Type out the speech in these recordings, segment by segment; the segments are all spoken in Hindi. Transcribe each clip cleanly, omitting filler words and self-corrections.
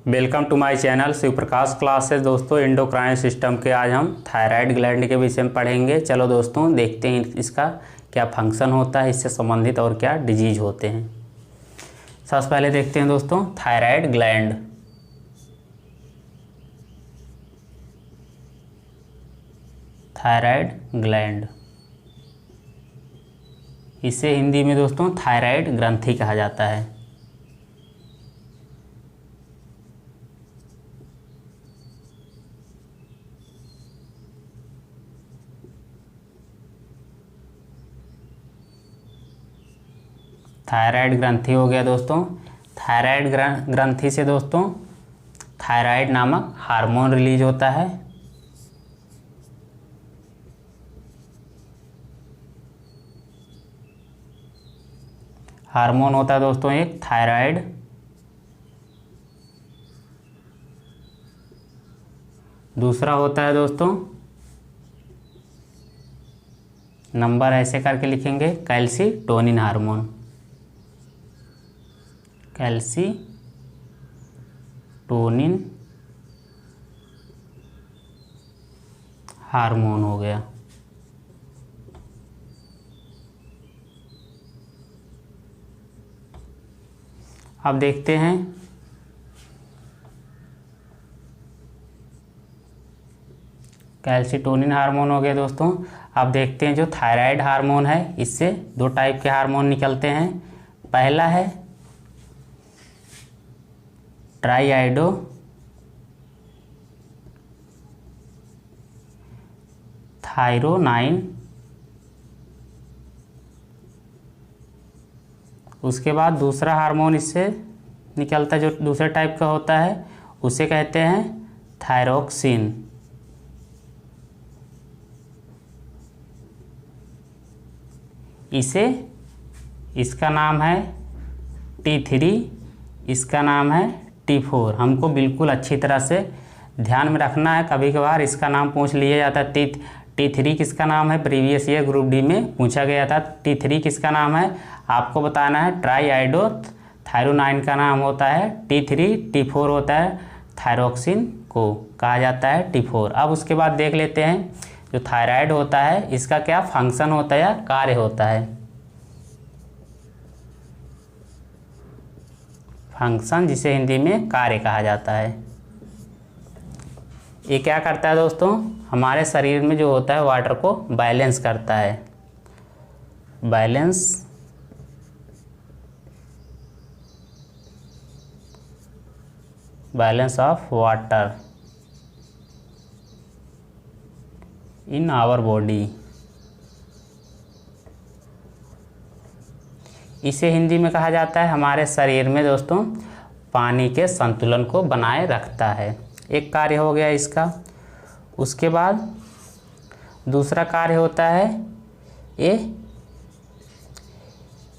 Welcome to my channel Shiv Prakash classes. दोस्तों एंडोक्राइन सिस्टम के आज हम थायराइड ग्लैंड के विषय में पढ़ेंगे। चलो दोस्तों देखते हैं इसका क्या फंक्शन होता है, इससे संबंधित और क्या डिजीज होते हैं। सबसे पहले देखते हैं दोस्तों थायराइड ग्लैंड। थायराइड ग्लैंड इसे हिंदी में दोस्तों थायराइड ग्रंथि कहा जाता है। थायराइड ग्रंथि हो गया दोस्तों। थायराइड ग्रंथि से दोस्तों थायराइड नामक हार्मोन रिलीज होता है। हार्मोन होता है दोस्तों एक थायराइड। दूसरा होता है दोस्तों, नंबर ऐसे करके लिखेंगे, कैल्सीटोनिन हार्मोन। कैल्सीटोनिन हार्मोन हो गया। अब देखते हैं कैल्सीटोनिन हार्मोन हो गया दोस्तों। अब देखते हैं जो थायराइड हार्मोन है, इससे दो टाइप के हार्मोन निकलते हैं। पहला है ट्राईआइडो थायरोनाइन। उसके बाद दूसरा हार्मोन इससे निकलता है जो दूसरे टाइप का होता है, उसे कहते हैं थायरोक्सिन। इसका नाम है T3, इसका नाम है T4। हमको बिल्कुल अच्छी तरह से ध्यान में रखना है। कभी कभार इसका नाम पूछ लिया जाता है। T3 किसका नाम है, प्रीवियस ईयर ग्रुप डी में पूछा गया था। T3 किसका नाम है, आपको बताना है। ट्राईआइडो थायरोनाइन का नाम होता है T3। T4 होता है थायरोक्सिन को कहा जाता है T4। अब उसके बाद देख लेते हैं जो थायराइड होता है इसका क्या फंक्शन होता है या कार्य होता है। फंक्शन जिसे हिंदी में कार्य कहा जाता है। ये क्या करता है दोस्तों, हमारे शरीर में जो होता है वाटर को बैलेंस करता है। Balance of water in our body. इसे हिंदी में कहा जाता है हमारे शरीर में दोस्तों पानी के संतुलन को बनाए रखता है। एक कार्य हो गया इसका। उसके बाद दूसरा कार्य होता है ये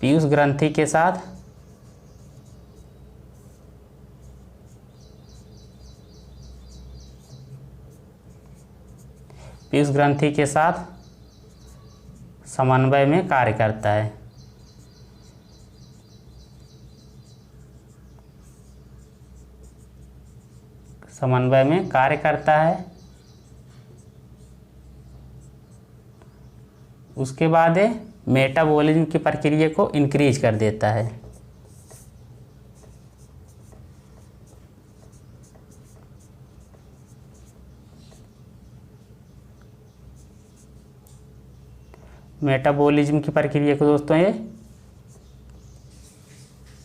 पीयूष ग्रंथि के साथ समन्वय में कार्य करता है। समन्वय में कार्य करता है। उसके बाद मेटाबॉलिज्म की प्रक्रिया को इंक्रीज कर देता है। मेटाबॉलिज्म की प्रक्रिया को दोस्तों ये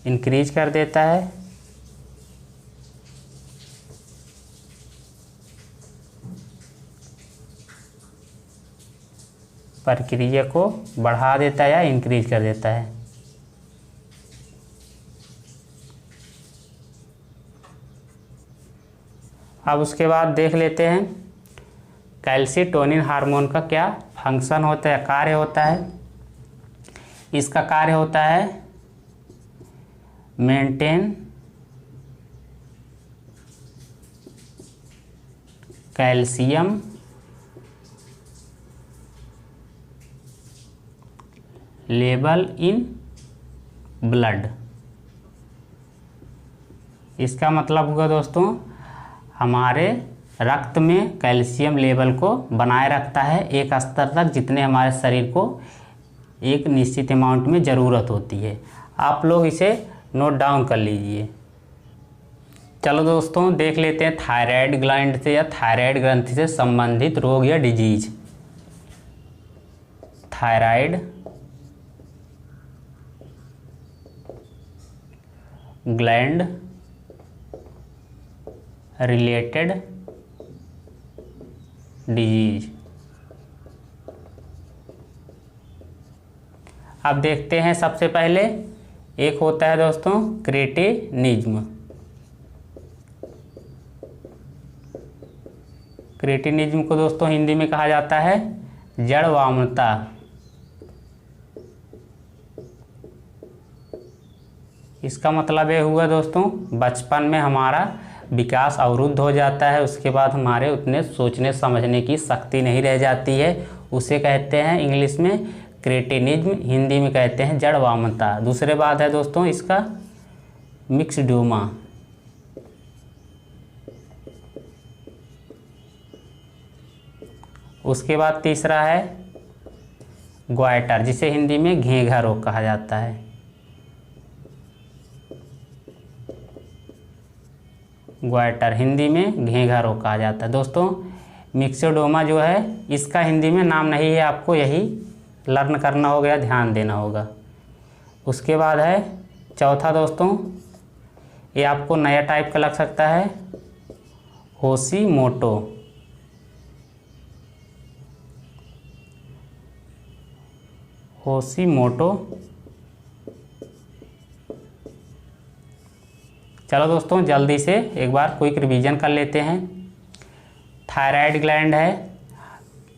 इंक्रीज कर देता है। प्रक्रिया को बढ़ा देता है या इंक्रीज कर देता है। अब उसके बाद देख लेते हैं कैल्सीटोनिन हार्मोन का क्या फंक्शन होता है, कार्य होता है। इसका कार्य होता है maintain calcium level in blood. इसका मतलब हुआ दोस्तों हमारे रक्त में कैल्शियम लेवल को बनाए रखता है एक स्तर तक जितने हमारे शरीर को एक निश्चित अमाउंट में ज़रूरत होती है। आप लोग इसे नोट डाउन कर लीजिए। चलो दोस्तों देख लेते हैं थायराइड ग्लैंड से या थायराइड ग्रंथि से संबंधित रोग या disease. Thyroid gland related disease. अब देखते हैं सबसे पहले एक होता है दोस्तों क्रेटिनिज्म। क्रेटिनिज्म को दोस्तों हिंदी में कहा जाता है जड़वामता। इसका मतलब ये हुआ दोस्तों बचपन में हमारा विकास अवरुद्ध हो जाता है, उसके बाद हमारे उतने सोचने समझने की शक्ति नहीं रह जाती है, उसे कहते हैं इंग्लिश में क्रेटिनिज्म, हिंदी में कहते हैं जड़वामता। दूसरे बात है दोस्तों इसका मिक्सडोमा। उसके बाद तीसरा है ग्वाइटर, जिसे हिंदी में घेंघा रोग कहा जाता है। ग्वाइटर हिंदी में घेंघा रोग कहा जाता है। दोस्तों मिक्सोडोमा जो है इसका हिंदी में नाम नहीं है, आपको यही लर्न करना होगा या ध्यान देना होगा। उसके बाद है चौथा दोस्तों, ये आपको नया टाइप का लग सकता है होशीमोटो। होशीमोटो। चलो दोस्तों जल्दी से एक बार क्विक रिवीजन कर लेते हैं। थायराइड ग्लैंड है,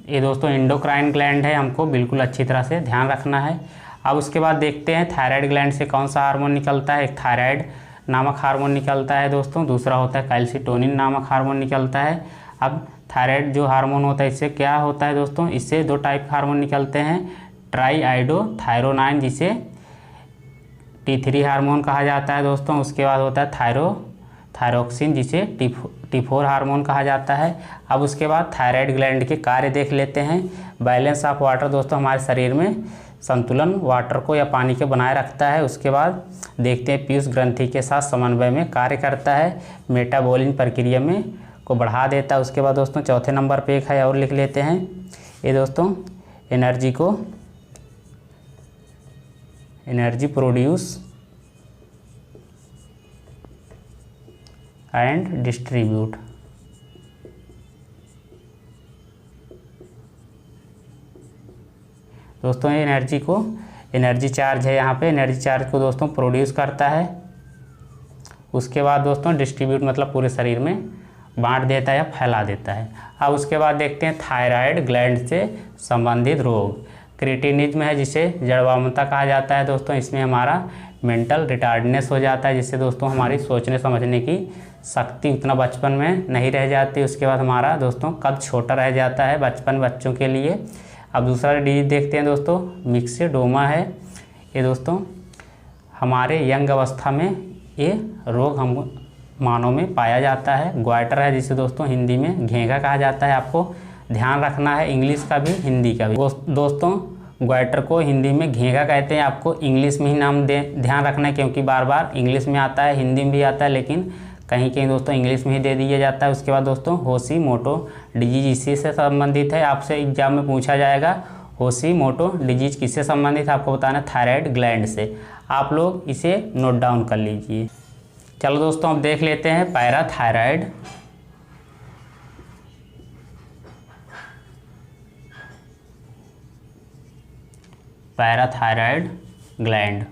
ये दोस्तों एंडोक्राइन ग्लैंड है, हमको बिल्कुल अच्छी तरह से ध्यान रखना है। अब उसके बाद देखते हैं थायराइड ग्लैंड से कौन सा हार्मोन निकलता है। एक थायराइड नामक हार्मोन निकलता है दोस्तों, दूसरा होता है कैल्सिटोनिन नामक हार्मोन निकलता है। अब थायराइड जो हार्मोन होता है इससे क्या होता है दोस्तों, इससे दो टाइप हार्मोन निकलते हैं, ट्राईआइडोथायरोनाइन जिसे T3 हार्मोन कहा जाता है दोस्तों। उसके बाद होता है थायरोक्सिन जिसे T4 हार्मोन कहा जाता है। अब उसके बाद थायराइड ग्लैंड के कार्य देख लेते हैं। बैलेंस ऑफ वाटर दोस्तों हमारे शरीर में संतुलन वाटर को या पानी के बनाए रखता है। उसके बाद देखते हैं पीयूष ग्रंथि के साथ समन्वय में कार्य करता है, मेटाबॉलिज्म प्रक्रिया में को बढ़ा देता है। उसके बाद दोस्तों चौथे नंबर पे एक है और लिख लेते हैं, ये दोस्तों एनर्जी प्रोड्यूस एंड डिस्ट्रीब्यूट। दोस्तों ये एनर्जी चार्ज है, यहाँ पे एनर्जी चार्ज को दोस्तों प्रोड्यूस करता है। उसके बाद दोस्तों डिस्ट्रीब्यूट मतलब पूरे शरीर में बांट देता है या फैला देता है। अब उसके बाद देखते हैं थायराइड ग्लैंड से संबंधित रोग। क्रेटिनिज्म है जिसे जड़वामता कहा जाता है दोस्तों, इसमें हमारा मेंटल रिटार्डनेस हो जाता है, जिससे दोस्तों हमारी सोचने समझने की शक्ति उतना बचपन में नहीं रह जाती। उसके बाद हमारा दोस्तों कद छोटा रह जाता है बचपन बच्चों के लिए। अब दूसरा डिजीज देखते हैं दोस्तों, मिक्सोडोमा है। ये दोस्तों हमारे यंग अवस्था में ये रोग हम मानव में पाया जाता है। ग्वाइटर है जिसे दोस्तों हिंदी में घेंघा कहा जाता है, आपको ध्यान रखना है इंग्लिश का भी हिंदी का भी। दोस्तों ग्वाइटर को हिंदी में घेंघा कहते हैं, आपको इंग्लिश में ही नाम ध्यान रखना है, क्योंकि बार बार इंग्लिश में आता है हिंदी में भी आता है, लेकिन कहीं कहीं दोस्तों इंग्लिश में ही दे दिया जाता है। उसके बाद दोस्तों होशीमोटो डिजीज इसी से संबंधित है, आपसे एग्जाम में पूछा जाएगा होशीमोटो डिजीज किससे संबंधित है, आपको बताना थायराइड ग्लैंड से। आप लोग इसे नोट डाउन कर लीजिए। चलो दोस्तों अब देख लेते हैं पैराथायराइड। पैराथायराइड ग्लैंड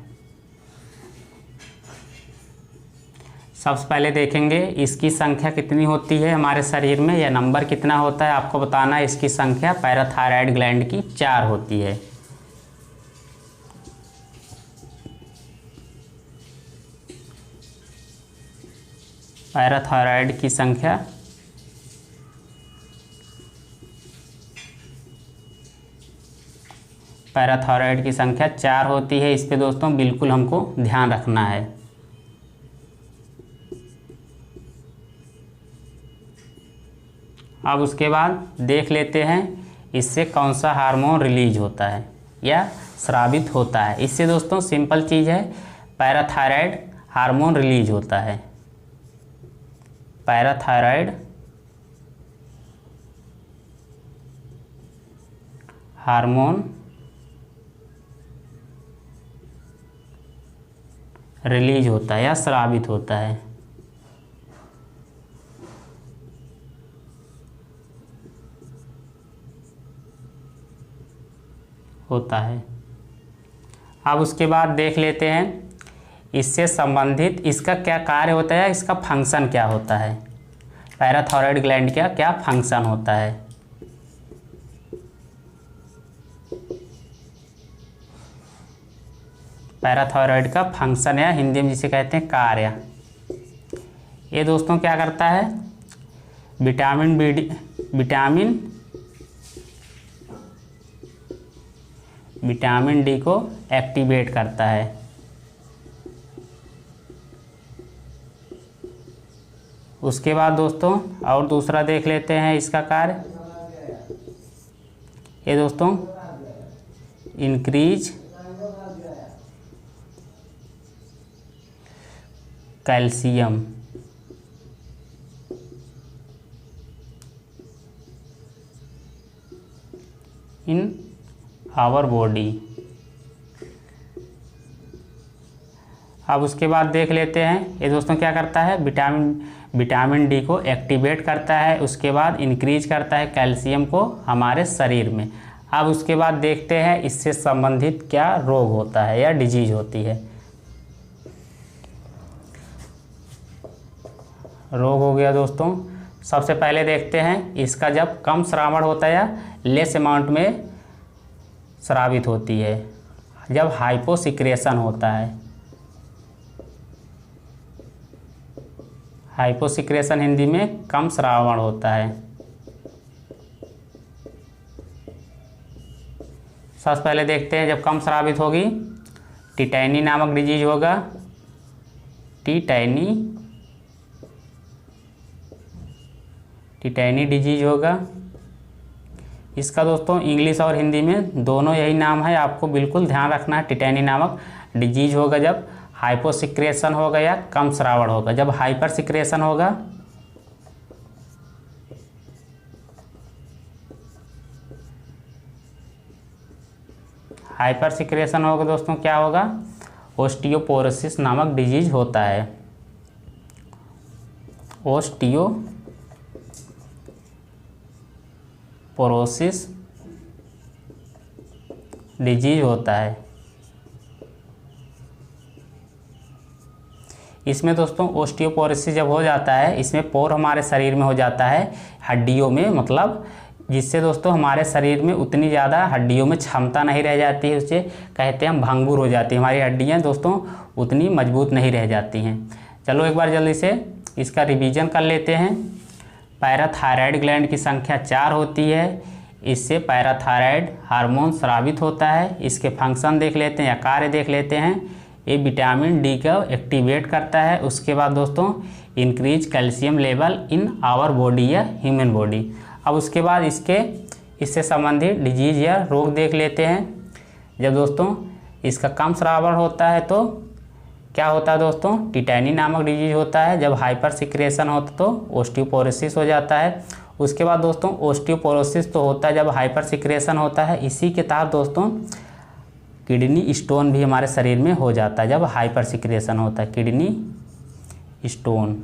सबसे पहले देखेंगे इसकी संख्या कितनी होती है हमारे शरीर में, या नंबर कितना होता है आपको बताना है। इसकी संख्या पैराथायराइड ग्लैंड की 4 होती है। पैराथायराइड की संख्या पैराथायराइड की संख्या 4 होती है। इस पे दोस्तों बिल्कुल हमको ध्यान रखना है। अब उसके बाद देख लेते हैं इससे कौन सा हार्मोन रिलीज होता है या स्रावित होता है। इससे दोस्तों सिंपल चीज़ है, पैराथायराइड हार्मोन रिलीज होता है। पैराथायराइड हार्मोन रिलीज होता है या स्रावित होता है। अब उसके बाद देख लेते हैं इससे संबंधित इसका क्या कार्य होता है, इसका फंक्शन क्या होता है। पैराथायराइड ग्लैंड का क्या फंक्शन होता है। पैराथायराइड का फंक्शन या हिंदी में जिसे कहते हैं कार्य, ये दोस्तों क्या करता है, विटामिन डी को एक्टिवेट करता है। उसके बाद दोस्तों और दूसरा देख लेते हैं इसका कार्य। ये दोस्तों increase calcium in our body. अब उसके बाद देख लेते हैं ये दोस्तों क्या करता है, विटामिन डी को एक्टिवेट करता है, उसके बाद इंक्रीज करता है कैल्शियम को हमारे शरीर में। अब उसके बाद देखते हैं इससे संबंधित क्या रोग होता है या डिजीज होती है। रोग हो गया दोस्तों, सबसे पहले देखते हैं इसका जब कम श्रावण होता है या लेस अमाउंट में स्रावित होती है, जब हाइपोसिक्रेशन होता है। हाइपोसिक्रेशन हिंदी में कम श्रावण होता है। सबसे पहले देखते हैं जब कम स्रावित होगी, टिटैनी नामक डिजीज होगा। टिटैनी डिजीज होगा। इसका दोस्तों इंग्लिश और हिंदी में दोनों यही नाम है, आपको बिल्कुल ध्यान रखना है। टिटैनी नामक डिजीज होगा जब हाइपोसिक्रेशन होगा या कम श्रावण होगा। जब हाइपर सिक्रेशन होगा, हाइपर सिक्रेशन होगा दोस्तों क्या होगा, ओस्टियोपोरोसिस नामक डिजीज होता है। ओस्टियोपोरोसिस डिजीज होता है। इसमें दोस्तों ओस्टियोपोरोसिस जब हो जाता है, इसमें पोर हमारे शरीर में हो जाता है हड्डियों में, मतलब जिससे दोस्तों हमारे शरीर में उतनी ज़्यादा हड्डियों में क्षमता नहीं रह जाती है, उसे कहते हैं हम भंगुर हो जाती है। हमारी हड्डियाँ दोस्तों उतनी मजबूत नहीं रह जाती हैं। चलो एक बार जल्दी से इसका रिवीजन कर लेते हैं। पैराथायराइड ग्लैंड की संख्या 4 होती है, इससे पैराथायराइड हार्मोन स्रावित होता है। इसके फंक्शन देख लेते हैं या कार्य देख लेते हैं। ये विटामिन डी को एक्टिवेट करता है। उसके बाद दोस्तों increase calcium level in our body या ह्यूमन बॉडी। अब उसके बाद इससे संबंधित डिजीज या रोग देख लेते हैं। जब दोस्तों इसका कम श्रावण होता है तो क्या होता है दोस्तों, टिटैनी नामक डिजीज होता है। जब हाइपर सिक्रेशन होता तो ओस्टियोपोरोसिस हो जाता है। उसके बाद दोस्तों ओस्टियोपोरोसिस तो होता है जब हाइपर सिक्रेशन होता है। इसी के तहत दोस्तों किडनी स्टोन भी हमारे शरीर में हो जाता है जब हाइपर सिक्रेशन होता है, किडनी स्टोन।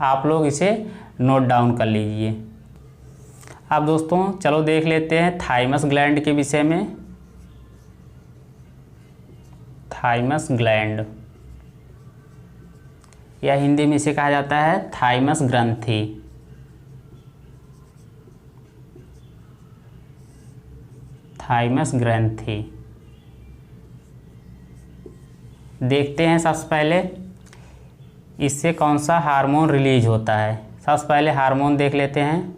आप लोग इसे नोट डाउन कर लीजिए। अब दोस्तों चलो देख लेते हैं थाइमस ग्लैंड के विषय में। थाइमस ग्लैंड या हिंदी में इसे कहा जाता है थाइमस ग्रंथि। थाइमस ग्रंथि देखते हैं सबसे पहले इससे कौन सा हार्मोन रिलीज होता है। सबसे पहले हार्मोन देख लेते हैं।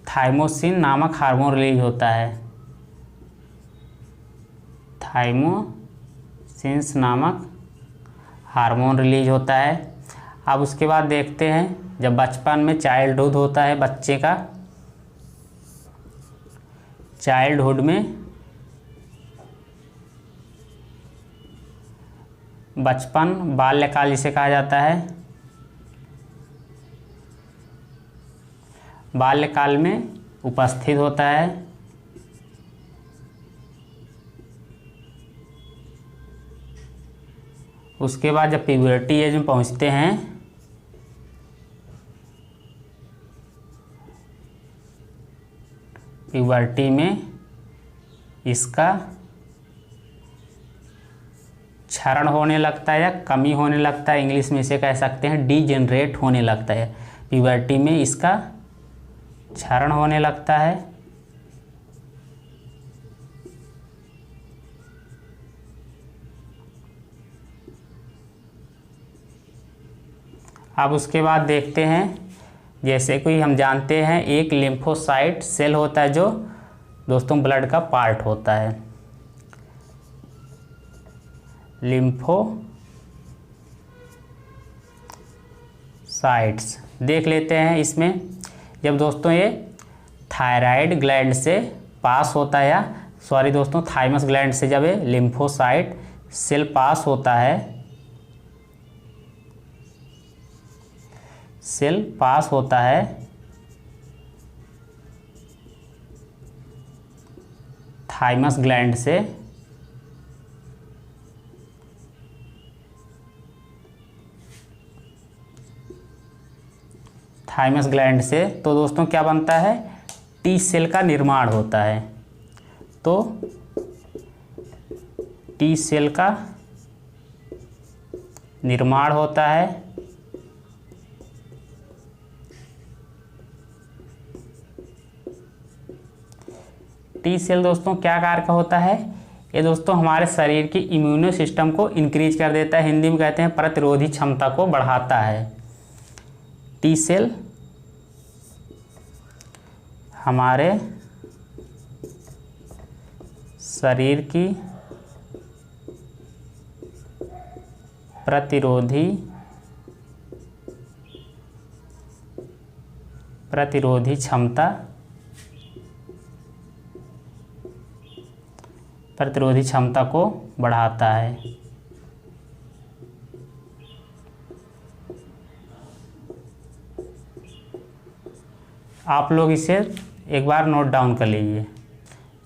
थाइमोसिन नामक हार्मोन रिलीज होता है। थाइमोसिन्स नामक हार्मोन रिलीज होता है। अब उसके बाद देखते हैं जब बचपन में चाइल्डहुड होता है बच्चे का, चाइल्डहुड में बचपन बाल्यकाल जिसे कहा जाता है, बाल्यकाल में उपस्थित होता है। उसके बाद जब प्यूबर्टी एज में पहुंचते हैं, प्यूबर्टी में इसका क्षरण होने लगता है या कमी होने लगता है, इंग्लिश में इसे कह सकते हैं डीजेनरेट होने लगता है। प्यूबर्टी में इसका क्षरण होने लगता है। अब उसके बाद देखते हैं, जैसे कोई हम जानते हैं एक लिम्फोसाइट सेल होता है जो दोस्तों ब्लड का पार्ट होता है। लिम्फोसाइट्स देख लेते हैं इसमें, जब दोस्तों ये थायराइड ग्लैंड से पास होता है, या सॉरी दोस्तों थाइमस ग्लैंड से जब ये लिम्फोसाइट सेल पास होता है, सेल पास होता है थाइमस ग्लैंड से, थाइमस ग्लैंड से, तो दोस्तों क्या बनता है, टी सेल का निर्माण होता है। तो टी सेल का निर्माण होता है। टी सेल दोस्तों क्या कार्य का होता है, ये दोस्तों हमारे शरीर की इम्यूनो सिस्टम को इंक्रीज कर देता है, हिंदी में कहते हैं प्रतिरोधी क्षमता को बढ़ाता है। टी सेल हमारे शरीर की प्रतिरोधी क्षमता को बढ़ाता है। आप लोग इसे एक बार नोट डाउन कर लीजिए।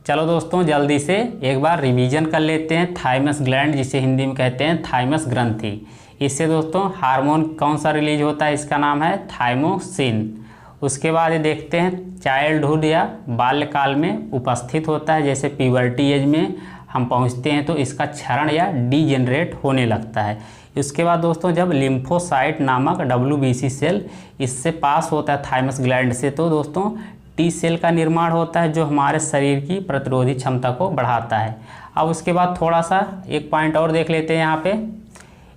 चलो दोस्तों जल्दी से एक बार रिवीजन कर लेते हैं। थाइमस ग्लैंड जिसे हिंदी में कहते हैं थाइमस ग्रंथि, इससे दोस्तों हार्मोन कौन सा रिलीज होता है, इसका नाम है थाइमोसिन। उसके बाद ये देखते हैं चाइल्डहुड या बाल्यकाल में उपस्थित होता है, जैसे प्यूबर्टी एज में हम पहुंचते हैं तो इसका क्षरण या डीजेनरेट होने लगता है। उसके बाद दोस्तों जब लिम्फोसाइट नामक WBC सेल इससे पास होता है थाइमस ग्लैंड से, तो दोस्तों टी सेल का निर्माण होता है जो हमारे शरीर की प्रतिरोधी क्षमता को बढ़ाता है। अब उसके बाद थोड़ा सा एक पॉइंट और देख लेते हैं, यहाँ पे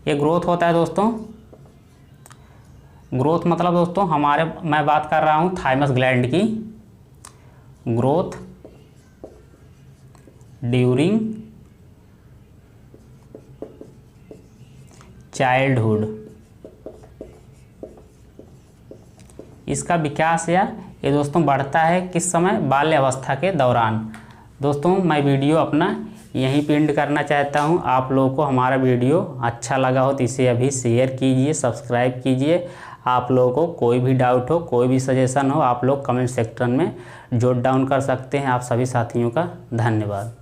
ये ग्रोथ होता है दोस्तों। ग्रोथ मतलब दोस्तों हमारे, मैं बात कर रहा हूँ थाइमस ग्लैंड की, ग्रोथ ड्यूरिंग चाइल्डहुड, इसका विकास या ये दोस्तों बढ़ता है किस समय, बाल्य अवस्था के दौरान। दोस्तों मैं वीडियो अपना यहीं पे एंड करना चाहता हूं। आप लोगों को हमारा वीडियो अच्छा लगा हो तो इसे अभी शेयर कीजिए, सब्सक्राइब कीजिए। आप लोगों को कोई भी डाउट हो, कोई भी सजेशन हो, आप लोग कमेंट सेक्शन में जॉट डाउन कर सकते हैं। आप सभी साथियों का धन्यवाद।